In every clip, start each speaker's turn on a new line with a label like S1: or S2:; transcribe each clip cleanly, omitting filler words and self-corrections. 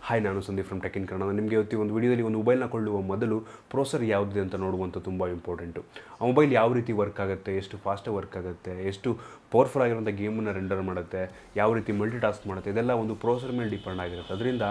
S1: Hi, ನಾನು Sandeep from tech in Kannada. ನಿಮಗೆ ಇವತ್ತು ಒಂದು ವಿಡಿಯೋದಲ್ಲಿ ಒಂದು ಮೊಬೈಲ್ನ ಕೊಳ್ಳುವ ಮೊದಲು ಪ್ರೊಸೆಸರ್ ಯಾವುದಿದೆ ಅಂತ ನೋಡುವಂಥ ತುಂಬ ಇಂಪಾರ್ಟೆಂಟು. ಆ ಮೊಬೈಲ್ ಯಾವ ರೀತಿ ವರ್ಕ್ ಆಗುತ್ತೆ, ಎಷ್ಟು ಫಾಸ್ಟಾಗಿ ವರ್ಕ್ ಆಗುತ್ತೆ, ಎಷ್ಟು ಪವರ್ಫುಲ್ ಆಗಿರುವಂಥ ಗೇಮನ್ನು ರೆಂಡರ್ ಮಾಡುತ್ತೆ, ಯಾವ ರೀತಿ ಮಲ್ಟಿ ಟಾಸ್ಕ್ ಮಾಡುತ್ತೆ, ಇದೆಲ್ಲ ಒಂದು ಪ್ರೊಸೆಸರ್ ಮೇಲೆ ಡಿಪೆಂಡ್ ಆಗಿರುತ್ತೆ. ಅದರಿಂದ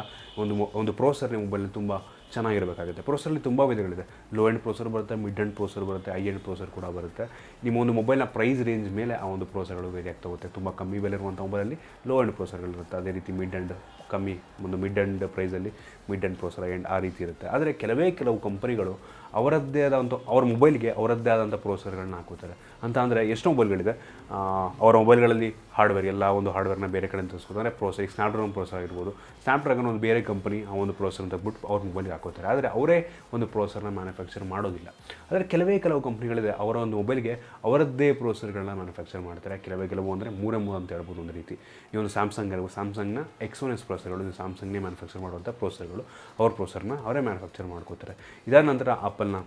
S1: ಒಂದು ಪ್ರೊಸೆಸರ್ ಮೊಬೈಲ್ ತುಂಬ ಚೆನ್ನಾಗಿರಬೇಕಾಗುತ್ತೆ. ಪ್ರೊಸೆಸರಲ್ಲಿ ತುಂಬ ವಿಧಗಳಿದೆ. ಲೋ ಎಂಡ್ ಪ್ರೊಸೆಸರ್ ಬರುತ್ತೆ, ಮಿಡ್ ಎಂಡ್ ಪ್ರೊಸೆಸರ್ ಬರುತ್ತೆ, ಹೈ ಎಂಡ್ ಪ್ರೊಸೆಸರ್ ಕೂಡ ಬರುತ್ತೆ. ನಿಮ್ಮ ಒಂದು ಮೊಬೈಲ್ನ ಪ್ರೈಸ್ ರೇಂಜ್ ಮೇಲೆ ಆ ಒಂದು ಪ್ರೊಸೆಸರ್ಗಳು ವೇರಿ ಆಗ್ತಾ ಹೋಗುತ್ತೆ. ತುಂಬ ಕಮ್ಮಿ ಬೆಲೆ ಇರುವಂಥ ಮೊಬೈಲಲ್ಲಿ ಲೋ ಎಂಡ್ ಪ್ರೊಸೆಸರ್ಗಳಿರುತ್ತೆ. ಅದೇ ರೀತಿ ಮಿಡ್ ಎಂಡ್ ಕಮ್ಮಿ, ಒಂದು ಮಿಡ್ ಎಂಡ್ ಪ್ರೈಸಲ್ಲಿ ಮಿಡ್ ಎಂಡ್ ಪ್ರೊಸೆಸರ್ ಎಂಡ್ ಆ ರೀತಿ ಇರುತ್ತೆ. ಆದರೆ ಕೆಲವು ಕಂಪನಿಗಳು ಅವರದ್ದೇ ಆದಂಥ ಅವ್ರ ಮೊಬೈಲ್ಗೆ ಅವರದ್ದೇ ಆದಂಥ ಪ್ರೊಸೆಸರ್ಗಳನ್ನ ಹಾಕೋತಾರೆ. ಅಂತ ಅಂದರೆ ಎಷ್ಟು ಮೊಬೈಲ್ಗಳಿದೆ, ಅವರ ಮೊಬೈಲ್ಗಳಲ್ಲಿ ಹಾರ್ಡ್ವೇರ್ ಎಲ್ಲ ಒಂದು ಹಾರ್ಡ್ವೇರ್ನ ಬೇರೆ ಕಡೆ ತರಿಸ್ಬೋದು. ಅಂದರೆ ಪ್ರೊಸೆಸರ್ ಸ್ನ್ಯಾಪ್ಡ್ರಾಗನ್ ಪ್ರೊಸೆಸರ್ ಆಗಿರ್ಬೋದು. ಸ್ನ್ಯಾಪ್ಡ್ರಾಗನ್ ಒಂದು ಬೇರೆ ಕಂಪನಿ ಆ ಒಂದು ಪ್ರೊಸೆಸರ್ ಅಂತ ಬಿಟ್ಟು ಅವ್ರ ಮೊಬೈಲ್ಗೆ ಹಾಕೋತಾರೆ. ಆದರೆ ಅವರೇ ಒಂದು ಪ್ರೊಸೆಸರ್ನ ಮ್ಯಾನುಫ್ಯಾಕ್ಚರ್ ಮಾಡೋದಿಲ್ಲ. ಆದರೆ ಕೆಲವು ಕಂಪ್ನಿಗಳಿದೆ, ಅವರ ಒಂದು ಮೊಬೈಲ್ಗೆ ಅವರದ್ದೇ ಪ್ರೊಸೆಸರ್ಗಳನ್ನ ಮ್ಯಾನುಫ್ಯಾಕ್ಚರ್ ಮಾಡ್ತಾರೆ. ಕೆಲವು ಅಂದರೆ ಮೂರೇ ಅಂತ ಹೇಳ್ಬೋದು. ಒಂದು ರೀತಿ ಈ ಒಂದು ಸ್ಯಾಮ್ಸಂಗ್ ಇರ್ಬೋದು, ಸ್ಯಾಮ್ಸಂಗ್ನ Exynos ಪ್ರೊಸೆಸರ್ಗಳು, ಇದು ಸ್ಯಾಮ್ಸಂಗ್ನೇ ಮ್ಯಾನುಫ್ಯಾಕ್ಚರ್ ಮಾಡುವಂಥ ಪ್ರೊಸೆಸರ್ಗಳು. ಅವ್ರ ಪ್ರೊಸೆಸರ್ನ ಅವರೇ ಮ್ಯಾನುಫ್ಯಾಕ್ಚರ್ ಮಾಡ್ಕೋತಾರೆ. ಇದಾದ ನಂತರ ಆಪಲ್ನ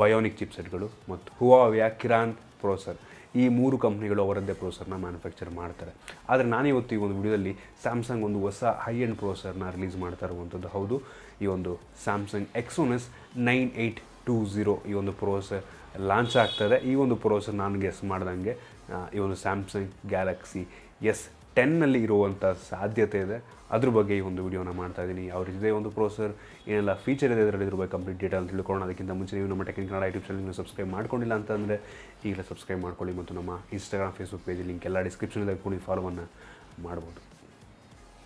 S1: ಬಯೋನಿಕ್ ಚಿಪ್ಸೆಟ್ಗಳು ಮತ್ತು ಹುವಾವಿಯ ಕಿರಾನ್ ಪ್ರೊಸೆಸರ್, ಈ ಮೂರು ಕಂಪ್ನಿಗಳು ಅವರದ್ದೇ ಪ್ರೊಸೆಸರ್ನ ಮ್ಯಾನುಫ್ಯಾಕ್ಚರ್ ಮಾಡ್ತಾರೆ. ಆದರೆ ನಾನಿವತ್ತು ಈ ಒಂದು ವಿಡಿಯೋದಲ್ಲಿ ಸ್ಯಾಮ್ಸಂಗ್ ಒಂದು ಹೊಸ ಹೈ ಎಂಡ್ ಪ್ರೊಸೆಸರ್ನ ರಿಲೀಸ್ ಮಾಡ್ತಾ ಇರುವಂಥದ್ದು. ಹೌದು, ಈ ಒಂದು ಸ್ಯಾಮ್ಸಂಗ್ Exynos 9820 ಈ ಒಂದು ಪ್ರೊಸೆಸರ್ ಲಾಂಚ್ ಆಗ್ತದೆ. ಈ ಒಂದು ಪ್ರೊಸೆಸರ್ ನಾನು ಗೆಸ್ ಮಾಡ್ದಂಗೆ ಈ ಒಂದು ಸ್ಯಾಮ್ಸಂಗ್ ಗ್ಯಾಲಕ್ಸಿ S10 ಇರುವಂಥ ಸಾಧ್ಯತೆ ಇದೆ. ಅದ್ರ ಬಗ್ಗೆ ಈ ಒಂದು ವಿಡಿಯೋನ ಮಾಡ್ತಾ ಇದ್ದೀನಿ. ಯಾವ ರೀತಿ ಇದೆ ಒಂದು ಪ್ರೊಸೆಸರ್, ಏನೆಲ್ಲ ಫೀಚರ್ ಇದೆ ಇದರಲ್ಲಿ, ಇದ್ರ ಬಗ್ಗೆ ಕಂಪ್ಲೀಟ್ ಡೀಟೇಲ್ ತಿಳ್ಕೊಳ್ಳೋಣ. ಅದಕ್ಕಿಂತ ಮುಂಚೆ ನೀವು ನಮ್ಮ ಟೆಕ್ ಇನ್ ಕನ್ನಡ ಯೂಟ್ಯೂಬ್ ಚಾನಲ್ನ ಸಬ್ಸ್ಕ್ರೈಬ್ ಮಾಡ್ಕೊಂಡಿಲ್ಲ ಅಂತಂದರೆ ಈಗಲೇ ಸಬ್ಸ್ಕ್ರೈಬ್ ಮಾಡ್ಕೊಳ್ಳಿ. ಮತ್ತು ನಮ್ಮ ಇನ್ಸ್ಟಾಗ್ರಾಮ್, ಫೇಸ್ಬುಕ್ ಪೇಜ್ ಲಿಂಕ್ ಎಲ್ಲ ಡಿಸ್ಕ್ರಿಪ್ಷನಲ್ಲಿ ಹಾಕೊಂಡು ಫಾಲೋವನ್ನು ಮಾಡ್ಬೋದು.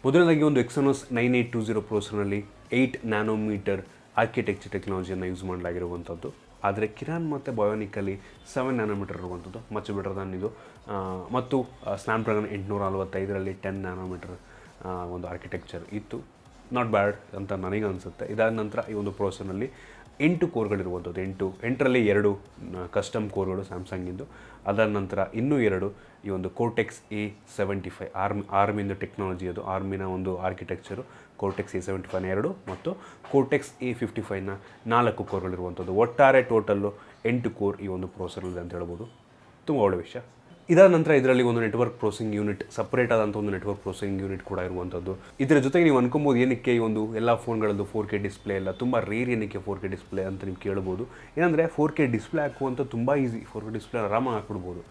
S1: ಮೊದಲನೇದಾಗಿ ಒಂದು Exynos 9820 ಪ್ರೊಸೆಸರ್ನಲ್ಲಿ 8 ನ್ಯಾನೋಮೀಟರ್ ಆರ್ಕಿಟೆಕ್ಚರ್ ಟೆಕ್ನಾಲಜಿಯನ್ನು ಯೂಸ್ ಮಾಡಲಾಗಿರುವಂಥದ್ದು. ಆದರೆ ಕಿರಾನ್ ಮತ್ತು ಬಯೋನಿಕಲ್ಲಿ 7 ನ್ಯಾನೋಮೀಟರ್ ಇರುವಂಥದ್ದು, ಮಚ್ ಬೆಟರ್ ದನ್ ಇದು. ಮತ್ತು ಸ್ನ್ಯಾಪ್ಡ್ರಾಗನ್ 845ರಲ್ಲಿ 10 ನ್ಯಾನೋಮೀಟರ್ ಒಂದು ಆರ್ಕಿಟೆಕ್ಚರ್ ಇತ್ತು. ನಾಟ್ ಬ್ಯಾಡ್ ಅಂತ ನನಗೆ ಅನಿಸುತ್ತೆ. ಇದಾದ ನಂತರ ಈ ಒಂದು ಪ್ರೊಸೆಸರ್ನಲ್ಲಿ 8 ಕೋರ್ಗಳಿರುವಂಥದ್ದು. 8ರಲ್ಲಿ 2 ಕಸ್ಟಮ್ ಕೋರ್ಗಳು ಸ್ಯಾಮ್ಸಂಗಿಂದು. ಅದಾದ ನಂತರ ಇನ್ನೂ 2 ಈ ಒಂದು ಕೋರ್ಟೆಕ್ಸ್ A75 ಆರ್ಮಿಂದು ಟೆಕ್ನಾಲಜಿ, ಅದು ಆರ್ಮಿನ ಒಂದು ಆರ್ಕಿಟೆಕ್ಚರು. ಕೋರ್ಟೆಕ್ಸ್ A75ನ 2 ಮತ್ತು ಕೋರ್ಟೆಕ್ಸ್ A55ನ 4 ಕೋರ್ಗಳಿರುವಂಥದ್ದು. ಒಟ್ಟಾರೆ ಟೋಟಲ್ಲು 8 ಕೋರ್ ಈ ಒಂದು ಪ್ರೊಸೆಸರ್ಲಿದೆ ಅಂತ ಹೇಳ್ಬೋದು. ತುಂಬ ಒಳ್ಳೆಯ ವಿಷಯ. ಇದಾದ ನಂತರ ಇದರಲ್ಲಿ ಒಂದು ನೆಟ್ವರ್ಕ್ ಪ್ರೊಸೆಸಿಂಗ್ ಯೂನಿಟ್, ಸಪ್ರೇಟ್ ಆದಂಥ ಒಂದು ನೆಟ್ವರ್ಕ್ ಪ್ರೊಸೆಸಿಂಗ್ ಯೂನಿಟ್ ಕೂಡ ಇರುವಂಥದ್ದು. ಇದರ ಜೊತೆಗೆ ನೀವು ಅನ್ಕೊಬೋದು, ಏನಕ್ಕೆ ಈ ಒಂದು ಎಲ್ಲ ಫೋನ್ಗಳದ್ದು 4K ಡಿಸ್ಪ್ಲೇ ಎಲ್ಲ ತುಂಬ ರೇರ್, ಏನಕ್ಕೆ 4K ಡಿಸ್ಪ್ಲೇ ಅಂತ ನೀವು ಕೇಳ್ಬೋದು. ಏನಂದರೆ 4K ಡಿಸ್ಪ್ಲೇ ಹಾಕುವಂಥ ತುಂಬ ಈಸಿ. 4K ಡಿಸ್ಪ್ಲೇ ಆರಾಮಾಗಿ ಹಾಕ್ಬಿಡ್ಬೋದು.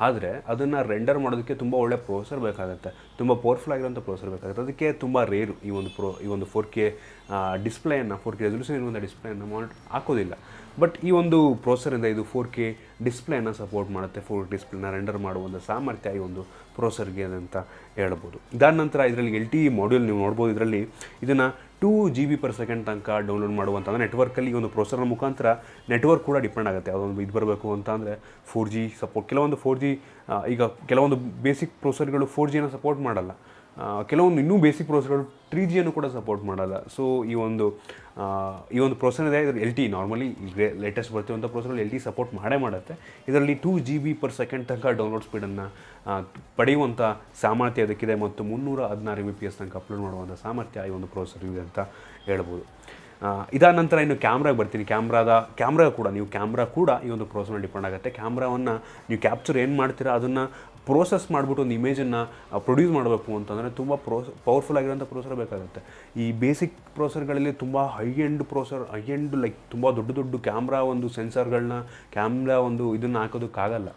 S1: ಆದರೆ ಅದನ್ನು ರೆಂಡರ್ ಮಾಡೋದಕ್ಕೆ ತುಂಬ ಒಳ್ಳೆ ಪ್ರೊಸೆಸರ್ ಬೇಕಾಗುತ್ತೆ, ತುಂಬ ಪವರ್ಫುಲ್ ಆಗಿರೋಂಥ ಪ್ರೊಸೆಸರ್ ಬೇಕಾಗುತ್ತೆ. ಅದಕ್ಕೆ ತುಂಬ ರೇರು ಈ ಒಂದು 4K ಡಿಸ್ಪ್ಲೇಯನ್ನು, 4K ರೆಸಲ್ಯೂಷನ್ ಇರುವಂಥ ಡಿಸ್ಪ್ಲೇಯನ್ನು ಹಾಕೋದಿಲ್ಲ. ಬಟ್ ಈ ಒಂದು ಪ್ರೊಸೆಸರಿಂದ ಇದು 4K ಡಿಸ್ಪ್ಲೇನ ಸಪೋರ್ಟ್ ಮಾಡುತ್ತೆ. 4K ಡಿಸ್ಪ್ಲೇನ ರೆಂಡರ್ ಮಾಡುವಂಥ ಸಾಮರ್ಥ್ಯ ಈ ಒಂದು ಪ್ರೊಸೆಸರ್ಗೆ ಅಂತ ಹೇಳ್ಬೋದು. ಇದಾದ ನಂತರ ಇದರಲ್ಲಿ LTE ಮಾಡ್ಯೂಲ್ ನೀವು ನೋಡ್ಬೋದು. ಇದರಲ್ಲಿ ಇದನ್ನು 2 GB/s ತನಕ ಡೌನ್ಲೋಡ್ ಮಾಡುವಂಥ ನೆಟ್ವರ್ಕಲ್ಲಿ ಈ ಒಂದು ಪ್ರೊಸೆಸರ್ನ ಮುಖಾಂತರ ನೆಟ್ವರ್ಕ್ ಕೂಡ ಡಿಪೆಂಡ್ ಆಗುತ್ತೆ. ಯಾವುದೊಂದು ಇದು ಬರಬೇಕು ಅಂತ ಅಂದರೆ 4G ಸಪೋರ್ಟ್, ಕೆಲವೊಂದು 4G ಈಗ ಕೆಲವೊಂದು ಬೇಸಿಕ್ ಪ್ರೊಸೆಸರ್ಗಳು 4Gನ ಸಪೋರ್ಟ್ ಮಾಡಲ್ಲ. ಕೆಲವೊಂದು ಇನ್ನೂ ಬೇಸಿಕ್ ಪ್ರೊಸೆಸರ್ಗಳು 3Gಯನ್ನು ಕೂಡ ಸಪೋರ್ಟ್ ಮಾಡಲ್ಲ. ಸೊ ಈ ಒಂದು ಪ್ರೊಸೆಸರ್ ಇದೆ, ಇದರಲ್ಲಿ LTE ನಾರ್ಮಲಿ ಈಗ ಲೇಟೆಸ್ಟ್ ಬರ್ತಿರುವಂಥ ಪ್ರೊಸೆಸರ್ LTE ಸಪೋರ್ಟ್ ಮಾಡುತ್ತೆ. ಇದರಲ್ಲಿ 2 GB/s ತನಕ ಡೌನ್ಲೋಡ್ ಸ್ಪೀಡನ್ನು ಪಡೆಯುವಂಥ ಸಾಮರ್ಥ್ಯ ಇದಕ್ಕಿದೆ. ಮತ್ತು 316 Mbps ತನಕ ಅಪ್ಲೋಡ್ ಮಾಡುವಂಥ ಸಾಮರ್ಥ್ಯ ಈ ಒಂದು ಪ್ರೊಸೆಸರ್ ಇದೆ ಅಂತ ಹೇಳ್ಬೋದು. ಇದಾದ ನಂತರ ಇನ್ನು ಕ್ಯಾಮ್ರಾಗೆ ಬರ್ತೀನಿ. ಕ್ಯಾಮ್ರಾ ಕೂಡ ಈ ಒಂದು ಪ್ರೊಸೆಸರ್ನ ಡಿಪೆಂಡ್ ಆಗುತ್ತೆ. ಕ್ಯಾಮ್ರಾವನ್ನು ನೀವು ಕ್ಯಾಪ್ಚರ್ ಏನು ಮಾಡ್ತೀರಾ ಅದನ್ನು ಪ್ರೋಸೆಸ್ ಮಾಡಿಬಿಟ್ಟು ಒಂದು ಇಮೇಜನ್ನು ಪ್ರೊಡ್ಯೂಸ್ ಮಾಡಬೇಕು ಅಂತಂದರೆ ತುಂಬ ಪವರ್ಫುಲ್ ಆಗಿರೋಂಥ ಪ್ರೊಸೆಸರ್ ಬೇಕಾಗುತ್ತೆ. ಈ ಬೇಸಿಕ್ ಪ್ರೊಸೆಸರ್ಗಳಲ್ಲಿ ತುಂಬ ಹೈ ಎಂಡ್ ಲೈಕ್ ತುಂಬ ದೊಡ್ಡ ಕ್ಯಾಮ್ರಾ ಒಂದು ಸೆನ್ಸರ್ಗಳನ್ನ, ಕ್ಯಾಮ್ರಾ ಒಂದು ಇದನ್ನು ಹಾಕೋದಕ್ಕಾಗಲ್ಲ.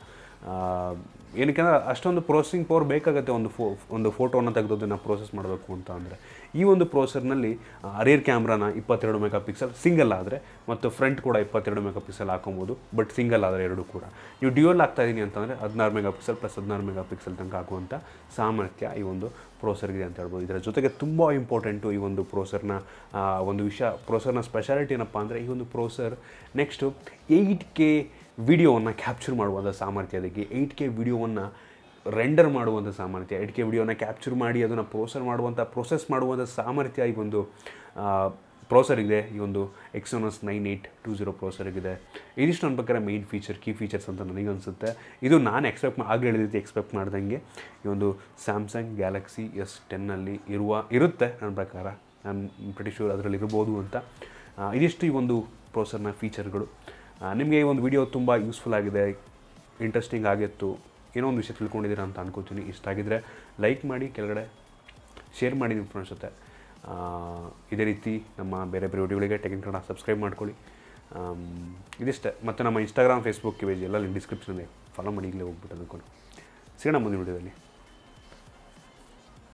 S1: ಏನಕ್ಕೆ ಅಂದರೆ ಅಷ್ಟೊಂದು ಪ್ರೊಸೆಸಿಂಗ್ ಪವರ್ ಬೇಕಾಗುತ್ತೆ ಒಂದು ಫೋಟೋನ ತೆಗೆದೋದನ್ನು ಪ್ರೋಸೆಸ್ ಮಾಡಬೇಕು ಅಂತ ಅಂದರೆ. ಈ ಒಂದು ಪ್ರೊಸೆಸರ್ನಲ್ಲಿ ರೇರ್ ಕ್ಯಾಮ್ರಾನ 22 MP ಸಿಂಗಲ್ ಆದರೆ, ಮತ್ತು ಫ್ರಂಟ್ ಕೂಡ 22 MP ಹಾಕೊಬೋದು. ಬಟ್ ಸಿಂಗಲ್ ಆದರೆ 2 ಕೂಡ. ನೀವು ಡ್ಯೂಯಲ್ ಆಗ್ತಾಯಿದ್ದೀನಿ ಅಂತಂದರೆ 16 MP + 16 MP ತನಕ ಹಾಕುವಂಥ ಸಾಮರ್ಥ್ಯ ಈ ಒಂದು ಪ್ರೊಸೆಸರ್ಗಿದೆ ಅಂತ ಹೇಳ್ಬೋದು. ಇದರ ಜೊತೆಗೆ ತುಂಬ ಇಂಪಾರ್ಟೆಂಟು ಈ ಒಂದು ಪ್ರೊಸೆಸರ್ನ ಒಂದು ವಿಷಯ, ಪ್ರೊಸೆಸರ್ನ ಸ್ಪೆಷಾಲಿಟಿ ಏನಪ್ಪ ಅಂದರೆ, ಈ ಒಂದು ಪ್ರೊಸೆಸರ್ ನೆಕ್ಸ್ಟು 8K ವಿಡಿಯೋವನ್ನು ಕ್ಯಾಪ್ಚರ್ ಮಾಡುವಂಥ ಸಾಮರ್ಥ್ಯ ಅದಕ್ಕೆ. 8K ವಿಡಿಯೋವನ್ನು ರೆಂಡರ್ ಮಾಡುವಂಥ ಸಾಮರ್ಥ್ಯ, 8K ವಿಡಿಯೋನ ಕ್ಯಾಪ್ಚರ್ ಮಾಡಿ ಅದನ್ನು ಪ್ರೊಸೆಸ್ ಮಾಡುವಂಥ ಸಾಮರ್ಥ್ಯ ಈ ಒಂದು ಪ್ರೊಸೆಸರ್ಗಿದೆ. ಈ ಒಂದು Exynos 9820 ಪ್ರೊಸೆಸರ್ಗಿದೆ. ಇದಿಷ್ಟು ನನ್ನ ಪ್ರಕಾರ ಮೇನ್ ಕೀ ಫೀಚರ್ಸ್ ಅಂತ ನನಗೆ ಅನಿಸುತ್ತೆ. ಇದು ನಾನು ಎಕ್ಸ್ಪೆಕ್ಟ್ ಮಾಡ್ದಂಗೆ ಈ ಒಂದು ಸ್ಯಾಮ್ಸಂಗ್ ಗ್ಯಾಲಕ್ಸಿ S10 ಇರುತ್ತೆ ನನ್ನ ಪ್ರಕಾರ. ನಾನು ಪ್ರಿಟಿ ಶೂರ್ ಅದರಲ್ಲಿ ಇರ್ಬೋದು ಅಂತ. ಇದಿಷ್ಟು ಈ ಒಂದು ಪ್ರೊಸೆಸರ್ನ ಫೀಚರ್ಗಳು. ನಿಮಗೆ ಈ ಒಂದು ವಿಡಿಯೋ ತುಂಬ ಯೂಸ್ಫುಲ್ ಆಗಿದೆ, ಇಂಟ್ರೆಸ್ಟಿಂಗ್ ಆಗಿತ್ತು, ಏನೋ ಒಂದು ವಿಷಯ ತಿಳ್ಕೊಂಡಿದ್ದೀರಾ ಅಂತ ಅನ್ಕೋತೀನಿ. ಇಷ್ಟ ಆಗಿದ್ದರೆ ಲೈಕ್ ಮಾಡಿ, ಕೆಳಗಡೆ ಶೇರ್ ಮಾಡಿ ನಿಮ್ಮ ಫ್ರೆಂಡ್ಸ್ ಜೊತೆ. ಇದೇ ರೀತಿ ನಮ್ಮ ಬೇರೆ ಬೇರೆ ವಿಡಿಯೋಗಳಿಗೆ ಟೆಕ್ ಇನ್ ಕನ್ನಡ ಸಬ್ಸ್ಕ್ರೈಬ್ ಮಾಡ್ಕೊಳ್ಳಿ. ಇದಿಷ್ಟೇ. ಮತ್ತು ನಮ್ಮ ಇನ್ಸ್ಟಾಗ್ರಾಮ್, ಫೇಸ್ಬುಕ್ ಪೇಜ್ ಎಲ್ಲ ಡಿಸ್ಕ್ರಿಪ್ಷನ್ ಇದೆ, ಫಾಲೋ ಮಾಡಿ ಈಗಲೇ ಹೋಗ್ಬಿಟ್ಟು ಅಂದ್ಕೊಂಡು ಸಿಗೋಣ ಮುಂದಿನ ವಿಡಿಯೋದಲ್ಲಿ.